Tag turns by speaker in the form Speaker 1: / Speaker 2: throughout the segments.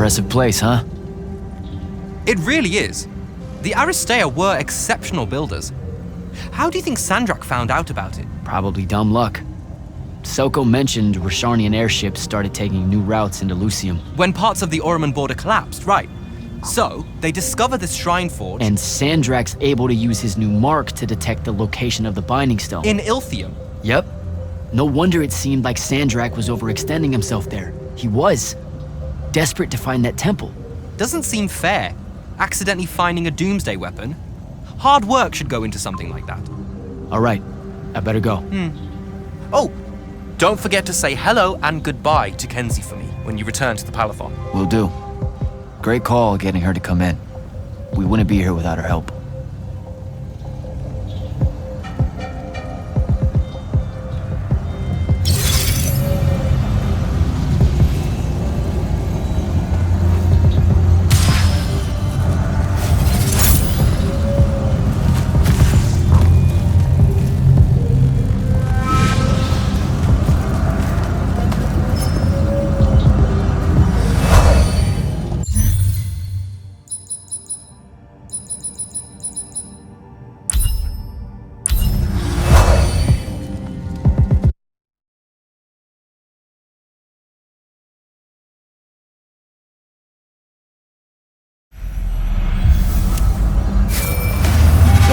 Speaker 1: Impressive place, huh?
Speaker 2: It really is. The Aristeia were exceptional builders. How do you think Sandrakk found out about it?
Speaker 1: Probably dumb luck. Selko mentioned Rasharnian airships started taking new routes into Lucium.
Speaker 2: When parts of the Orman border collapsed, right. So, they discover this shrine forge...
Speaker 1: And Sandrakk's able to use his new mark to detect the location of the Binding Stone.
Speaker 2: in Ilthium.
Speaker 1: Yep. No wonder it seemed like Sandrakk was overextending himself there. He was. Desperate to find that temple.
Speaker 2: Doesn't seem fair. Accidentally finding a doomsday weapon. Hard work should go into something like that.
Speaker 1: All right, I better go.
Speaker 2: Oh, don't forget to say hello and goodbye to Kenzie for me when you return to the Palathon.
Speaker 1: Will do. Great call getting her to come in. We wouldn't be here without her help.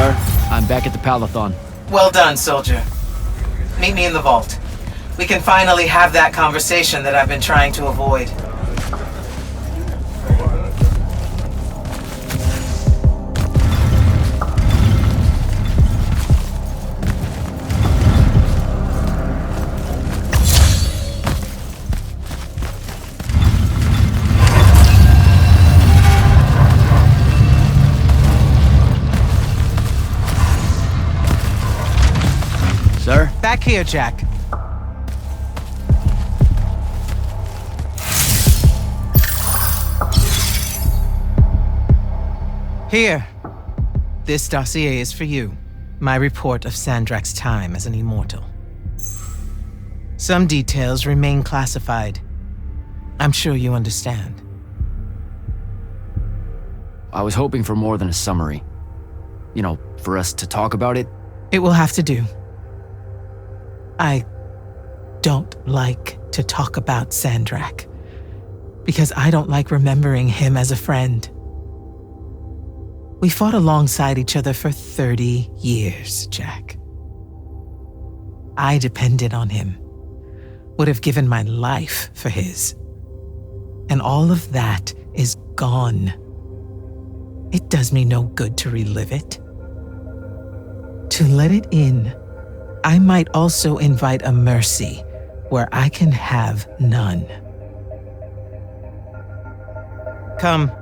Speaker 1: Sir, I'm back at the Palathon.
Speaker 3: Well done, soldier. Meet me in the vault. We can finally have that conversation that I've been trying to avoid.
Speaker 1: Sir?
Speaker 3: Back here, Jack. Here. This dossier is for you. My report of Sandrakk's time as an immortal. Some details remain classified. I'm sure you understand.
Speaker 1: I was hoping for more than a summary. You know, for us to talk about it.
Speaker 3: It will have to do. I don't like to talk about Sandrakk, because I don't like remembering him as a friend. We fought alongside each other for 30 years, Jack. I depended on him, would have given my life for his. And all of that is gone. It does me no good to relive it. To let it in, I might also invite a mercy where I can have none. Come,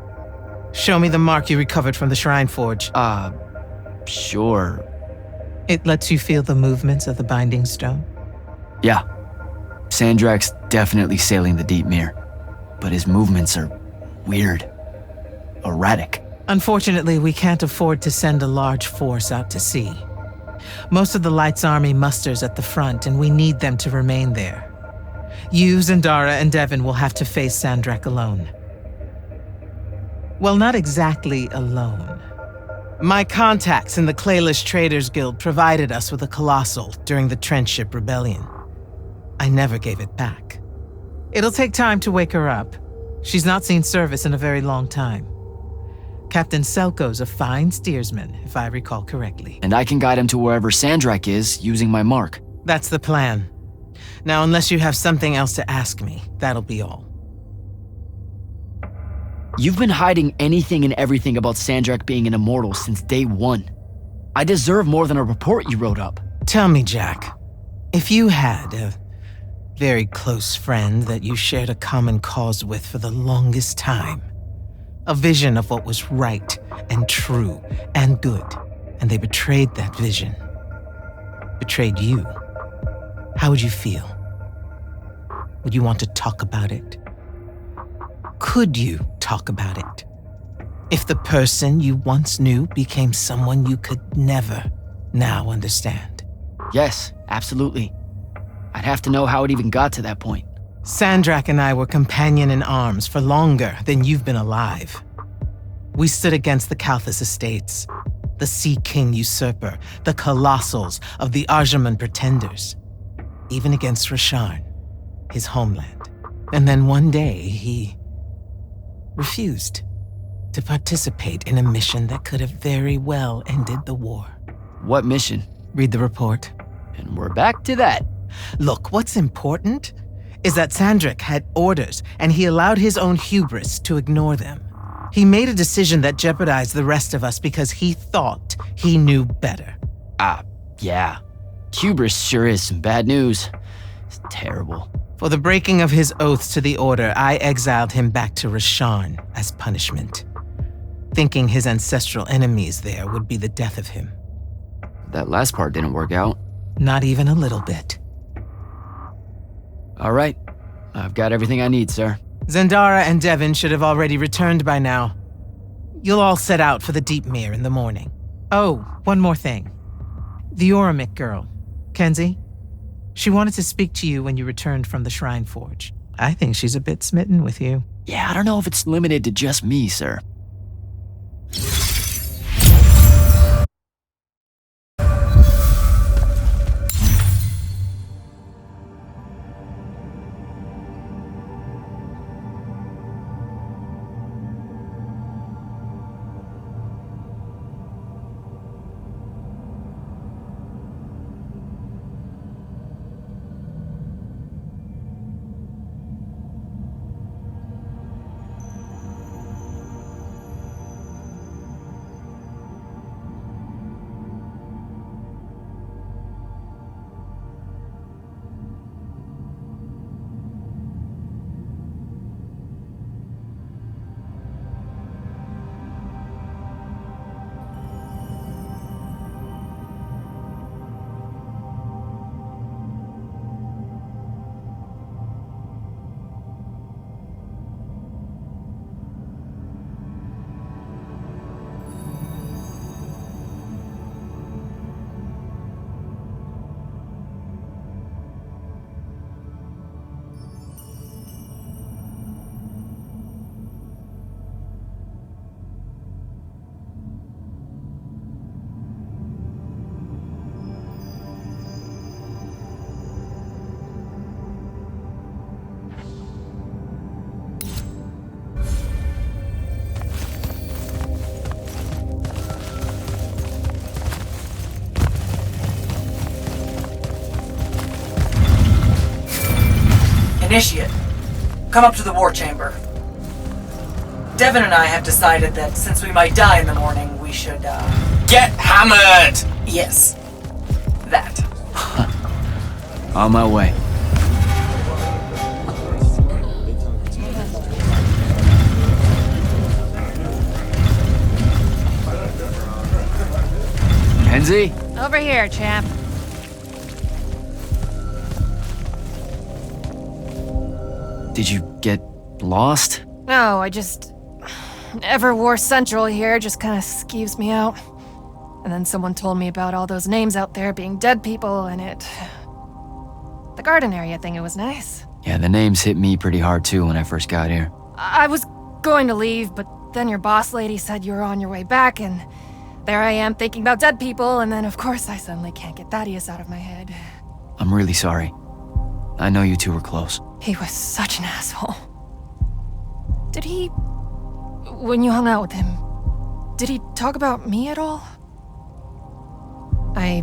Speaker 3: show me the mark you recovered from the Shrine Forge.
Speaker 1: Sure.
Speaker 3: It lets you feel the movements of the Binding Stone?
Speaker 1: Yeah. Sandrakk's definitely sailing the deep mirror, but his movements are weird, erratic.
Speaker 3: Unfortunately, we can't afford to send a large force out to sea. Most of the Light's army musters at the front, and we need them to remain there. You, Zendara, and Devon will have to face Sandrakk alone. Well, not exactly alone. My contacts in the Clayless Traders Guild provided us with a Colossal during the Trench Ship Rebellion. I never gave it back. It'll take time to wake her up. She's not seen service in a very long time. Captain Selko's a fine steersman, if I recall correctly.
Speaker 1: And I can guide him to wherever Sandrakk is using my mark.
Speaker 3: That's the plan. Now, unless you have something else to ask me, that'll be all.
Speaker 1: You've been hiding anything and everything about Sandrakk being an immortal since day one. I deserve more than a report you wrote up.
Speaker 3: Tell me, Jack, if you had a very close friend that you shared a common cause with for the longest time, a vision of what was right and true and good, and they betrayed that vision, betrayed you, how would you feel? Would you want to talk about it? Could you talk about it? If the person you once knew became someone you could never now understand?
Speaker 1: Yes, absolutely. I'd have to know how it even got to that point.
Speaker 3: Sandrakk and I were companion in arms for longer than you've been alive. We stood against the Kalthus estates, the Sea King usurper, the colossals of the Arjaman pretenders, even against Rasharn, his homeland. And then one day, he refused to participate in a mission that could have very well ended the war.
Speaker 1: What mission?
Speaker 3: Read the report.
Speaker 1: And we're back to that.
Speaker 3: Look, what's important is that Sandrakk had orders, and he allowed his own hubris to ignore them. He made a decision that jeopardized the rest of us because he thought he knew better.
Speaker 1: Yeah. Hubris sure is some bad news. It's terrible.
Speaker 3: For the breaking of his oaths to the Order, I exiled him back to Rasharn as punishment, thinking his ancestral enemies there would be the death of him.
Speaker 1: That last part didn't work out.
Speaker 3: Not even a little bit.
Speaker 1: All right. I've got everything I need, sir.
Speaker 3: Zendara and Devin should have already returned by now. You'll all set out for the Deepmere in the morning. Oh, one more thing. The Oromik girl, Kenzie. She wanted to speak to you when you returned from the Shrine Forge. I think she's a bit smitten with you.
Speaker 1: Yeah, I don't know if it's limited to just me, sir.
Speaker 4: Initiate, come up to the war chamber. Devin and I have decided that since we might die in the morning, we should,
Speaker 5: Get hammered!
Speaker 4: Yes. That.
Speaker 1: On my way. Kenzie?
Speaker 6: Over here, champ.
Speaker 1: Did you get lost?
Speaker 6: No, I just... Everwar Central here just kind of skeeves me out. And then someone told me about all those names out there being dead people, and it... The garden area thing, it was nice.
Speaker 1: Yeah, the names hit me pretty hard too when I first got here.
Speaker 6: I was going to leave, but then your boss lady said you were on your way back, and there I am thinking about dead people, and then of course I suddenly can't get Thaddeus out of my head.
Speaker 1: I'm really sorry. I know you two were close.
Speaker 6: He was such an asshole. Did he... When you hung out with him, did he talk about me at all? I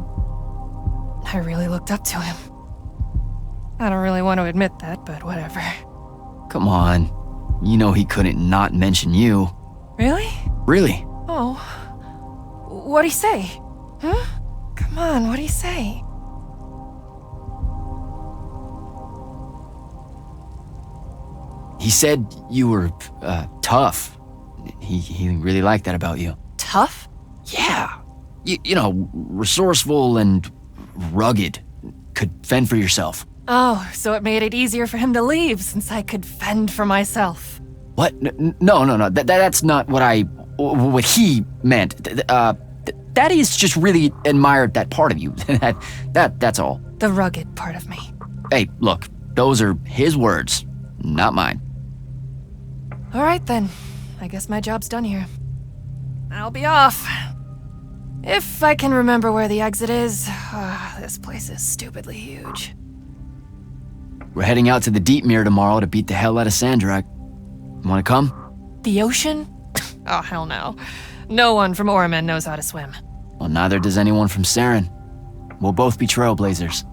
Speaker 6: really looked up to him. I don't really want to admit that, but whatever.
Speaker 1: Come on. You know he couldn't not mention you.
Speaker 6: Really?
Speaker 1: Really?
Speaker 6: Oh. What'd he say? Huh? Come on, what'd he say?
Speaker 1: He said you were, tough. He really liked that about you.
Speaker 6: Tough?
Speaker 1: Yeah. You know, resourceful and rugged. Could fend for yourself.
Speaker 6: Oh, so it made it easier for him to leave since I could fend for myself.
Speaker 1: What? No. That's not what he meant. Thaddeus just really admired that part of you. That's all.
Speaker 6: The rugged part of me.
Speaker 1: Hey, look. Those are his words, not mine.
Speaker 6: All right then. I guess my job's done here. I'll be off. If I can remember where the exit is. This place is stupidly huge.
Speaker 1: We're heading out to the Deep Mirror tomorrow to beat the hell out of Sandrakk. Wanna come?
Speaker 6: The ocean? Oh, hell no. No one from Orman knows how to swim.
Speaker 1: Well, neither does anyone from Saren. We'll both be trailblazers.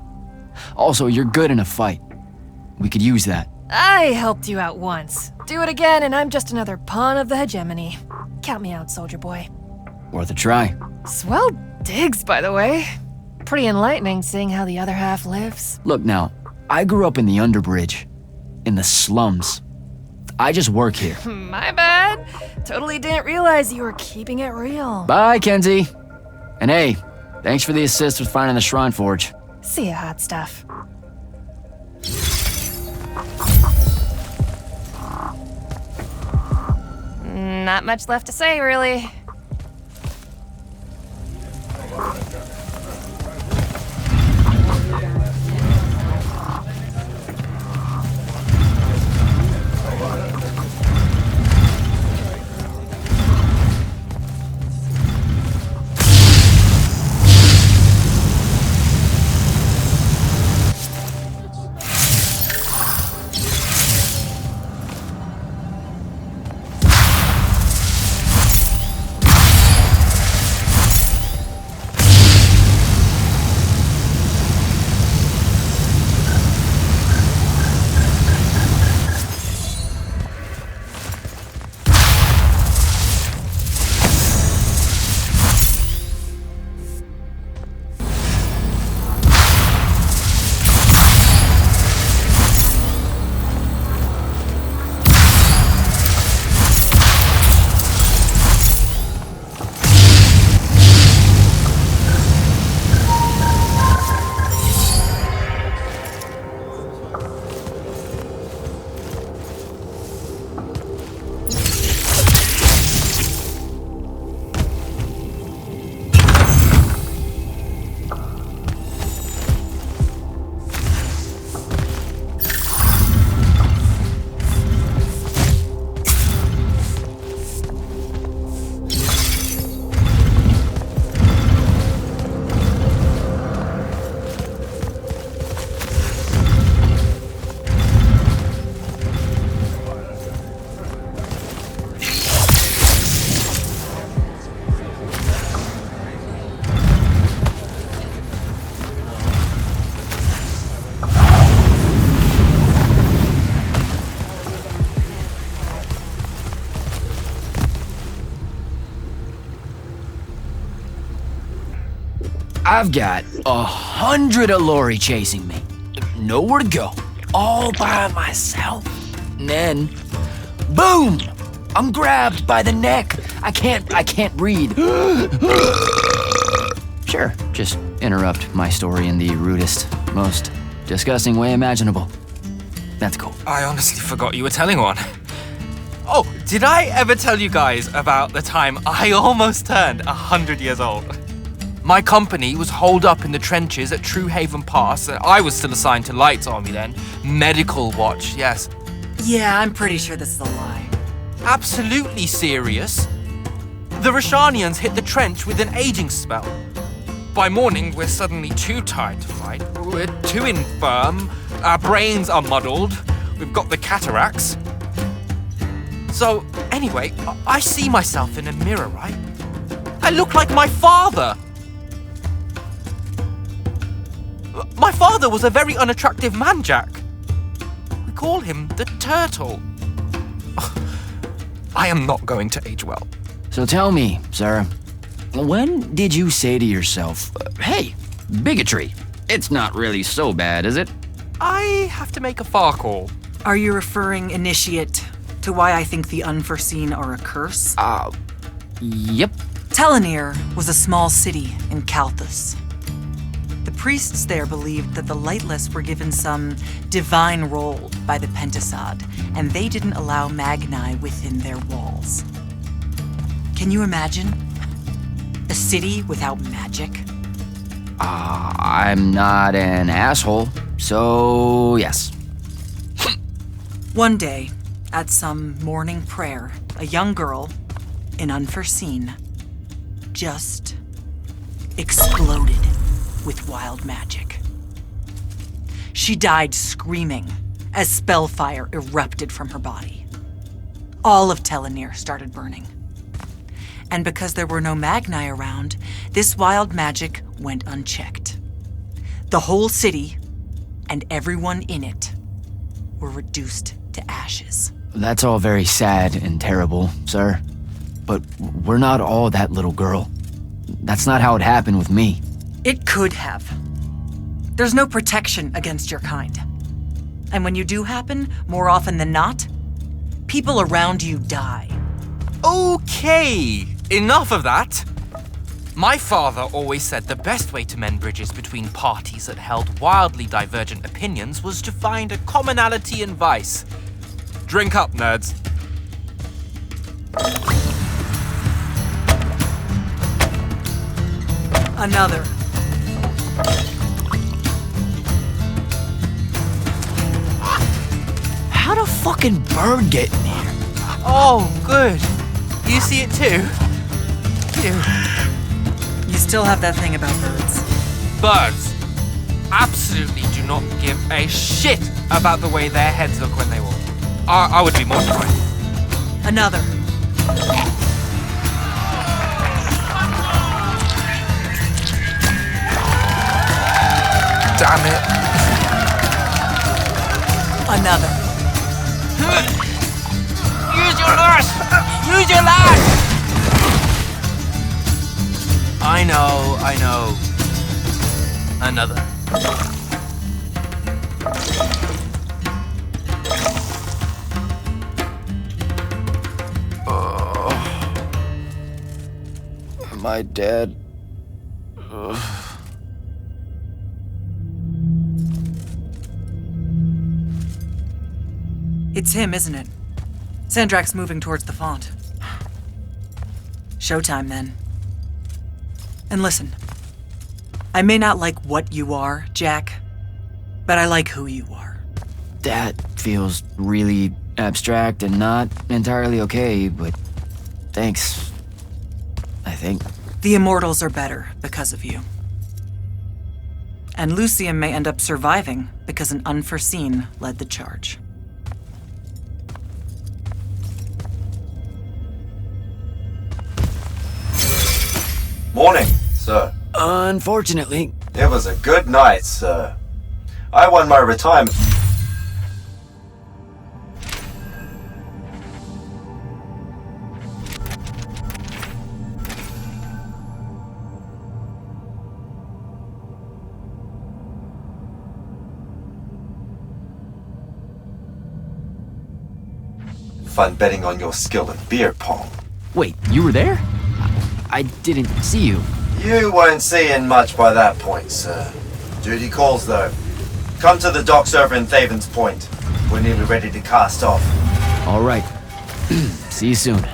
Speaker 1: Also, you're good in a fight. We could use that.
Speaker 6: I helped you out once. Do it again and I'm just another pawn of the hegemony. Count me out, soldier boy.
Speaker 1: Worth a try.
Speaker 6: Swell digs, by the way. Pretty enlightening seeing how the other half lives.
Speaker 1: Look now, I grew up in the Underbridge. In the slums. I just work here.
Speaker 6: My bad. Totally didn't realize you were keeping it real.
Speaker 1: Bye, Kenzie. And hey, thanks for the assist with finding the Shrine Forge.
Speaker 6: See ya, hot stuff. Not much left to say, really.
Speaker 1: I've got 100 Allori chasing me. Nowhere to go. All by myself. And then, boom! I'm grabbed by the neck. I can't breathe. Sure, just interrupt my story in the rudest, most disgusting way imaginable. That's cool.
Speaker 5: I honestly forgot you were telling one. Oh, did I ever tell you guys about the time I almost turned 100 years old? My company was holed up in the trenches at True Haven Pass, and I was still assigned to Light's army then. Medical watch, yes.
Speaker 4: Yeah, I'm pretty sure this is a lie.
Speaker 5: Absolutely serious. The Rashanians hit the trench with an aging spell. By morning, we're suddenly too tired to fight. We're too infirm. Our brains are muddled. We've got the cataracts. So, anyway, I see myself in a mirror, right? I look like my father. My father was a very unattractive man, Jack. We call him the Turtle. I am not going to age well.
Speaker 1: So tell me, Sarah, when did you say to yourself, hey, bigotry, it's not really so bad, is it?
Speaker 5: I have to make a far call.
Speaker 4: Are you referring, Initiate, to why I think the unforeseen are a curse?
Speaker 1: Yep.
Speaker 4: Telenir was a small city in Kalthus. The priests there believed that the Lightless were given some divine role by the Pentasod, and they didn't allow Magni within their walls. Can you imagine? A city without magic?
Speaker 1: I'm not an asshole, so yes.
Speaker 4: One day, at some morning prayer, a young girl, an unforeseen, just exploded with wild magic. She died screaming as spellfire erupted from her body. All of Telenir started burning. And because there were no Magni around, this wild magic went unchecked. The whole city, and everyone in it, were reduced to ashes.
Speaker 1: That's all very sad and terrible, sir. But we're not all that little girl. That's not how it happened with me.
Speaker 4: It could have. There's no protection against your kind. And when you do happen, more often than not, people around you die.
Speaker 5: Okay, enough of that. My father always said the best way to mend bridges between parties that held wildly divergent opinions was to find a commonality in vice. Drink up, nerds.
Speaker 4: Another.
Speaker 1: How'd a fucking bird get in here?
Speaker 5: Oh, good. You see it too? Phew.
Speaker 4: You still have that thing about birds.
Speaker 5: Birds absolutely do not give a shit about the way their heads look when they walk. I would be mortified.
Speaker 4: Another.
Speaker 5: Damn it.
Speaker 4: Another.
Speaker 5: Use your lash! Use your lash! I know. Another.
Speaker 1: Am I dead?
Speaker 4: It's him, isn't it? Sandrakk's moving towards the font. Showtime, then. And listen, I may not like what you are, Jack, but I like who you are.
Speaker 1: That feels really abstract and not entirely okay, but thanks. I think.
Speaker 4: The Immortals are better because of you. And Lucium may end up surviving because an unforeseen led the charge.
Speaker 7: Morning, sir.
Speaker 1: Unfortunately,
Speaker 7: It was a good night, sir. I won my retirement. Fun betting on your skill in beer pong.
Speaker 1: wait, you were there? I didn't see you.
Speaker 7: You weren't seeing much by that point, sir. Duty calls, though. Come to the docks over in Thaven's Point. We're nearly ready to cast off.
Speaker 1: All right. See you soon.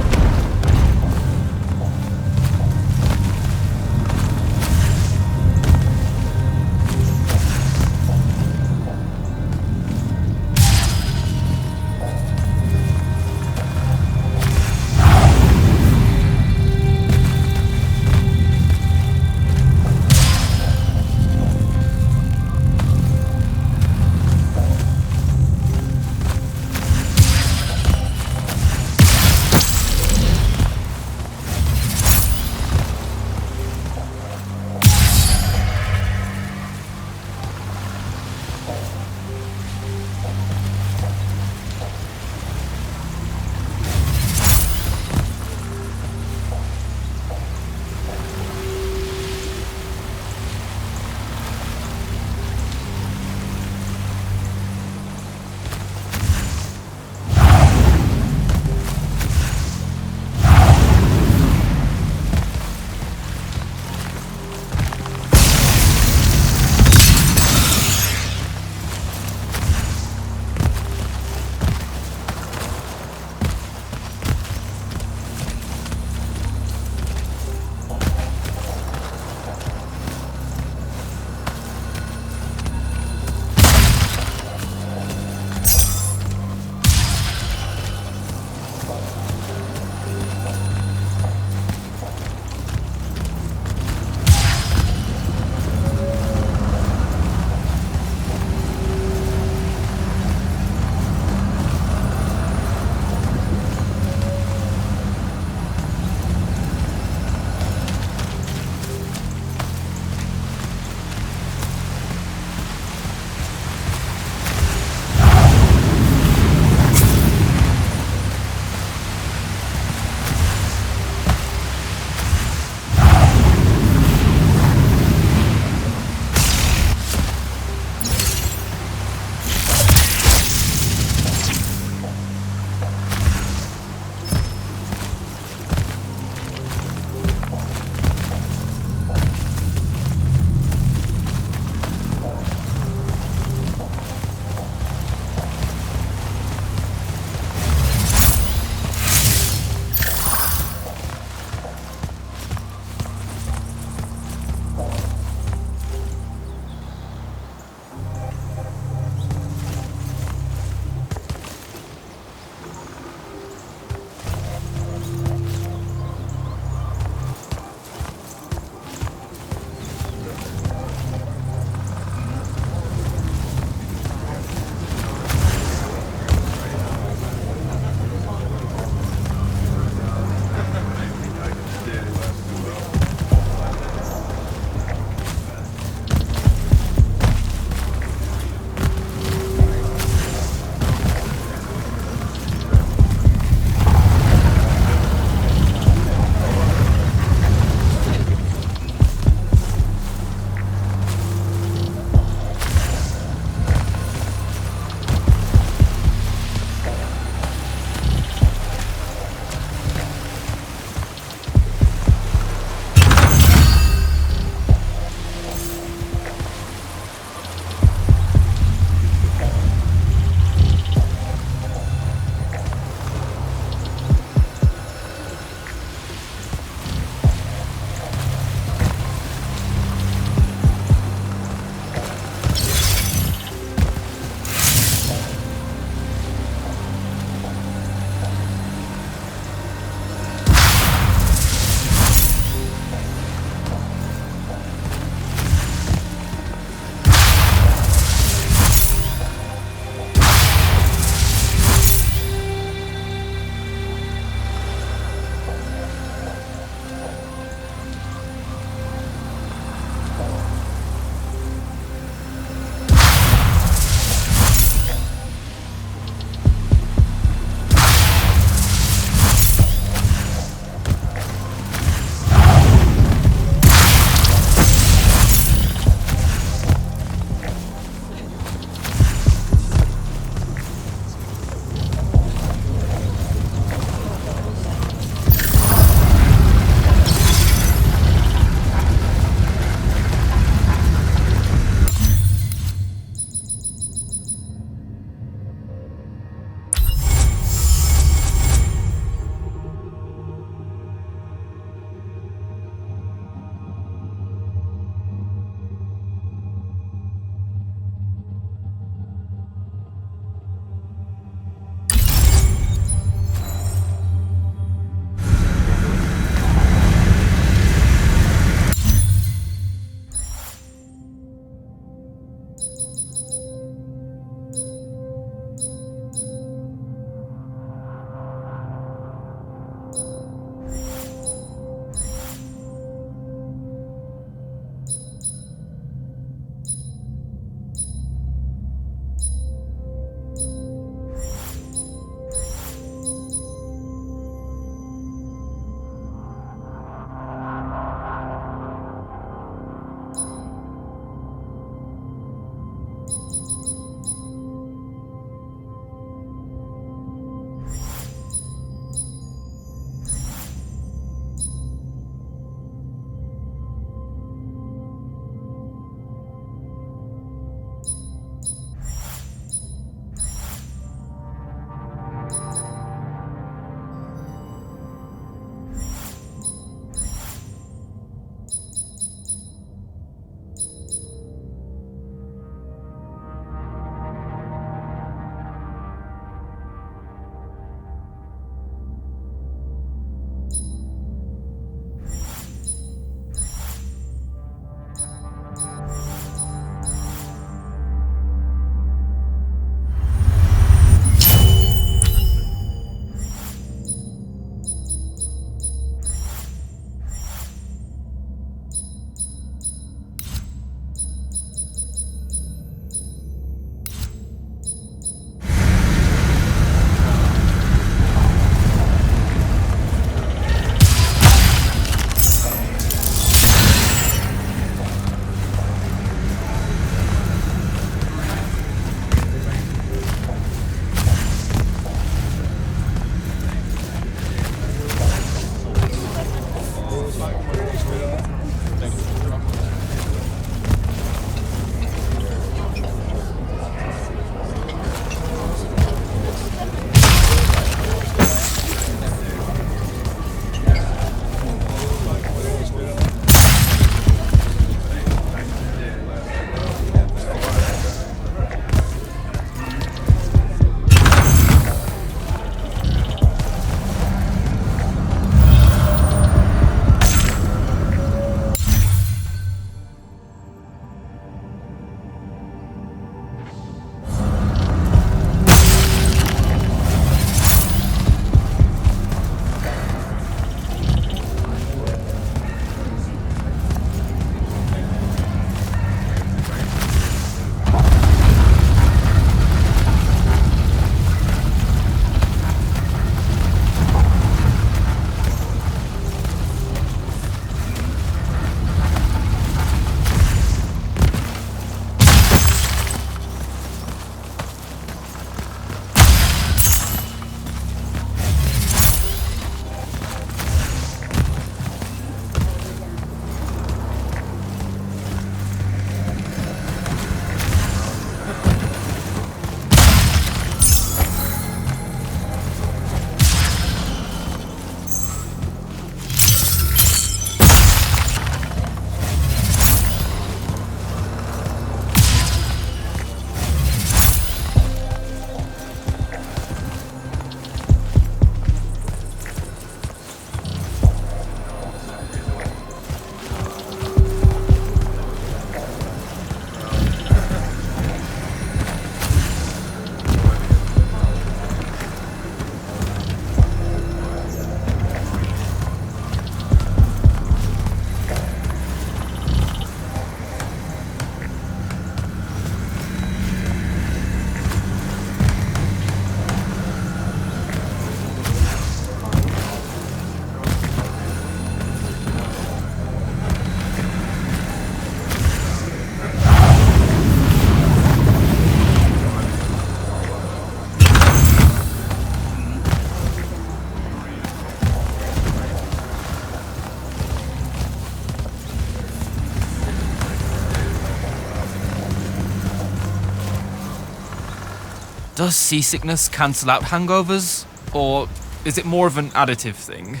Speaker 5: Does seasickness cancel out hangovers? Or is it more of an additive thing?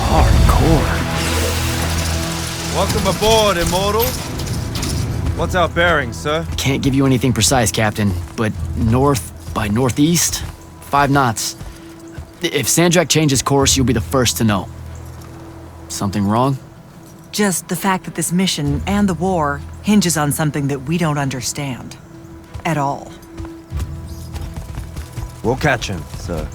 Speaker 1: Hardcore.
Speaker 8: Welcome aboard, Immortals. What's our bearing, sir?
Speaker 1: Can't give you anything precise, Captain, but north by northeast, 5 knots. If Sandrakk changes course, you'll be the first to know. Something wrong?
Speaker 4: Just the fact that this mission and the war hinges on something that we don't understand. At all.
Speaker 8: We'll catch him, sir.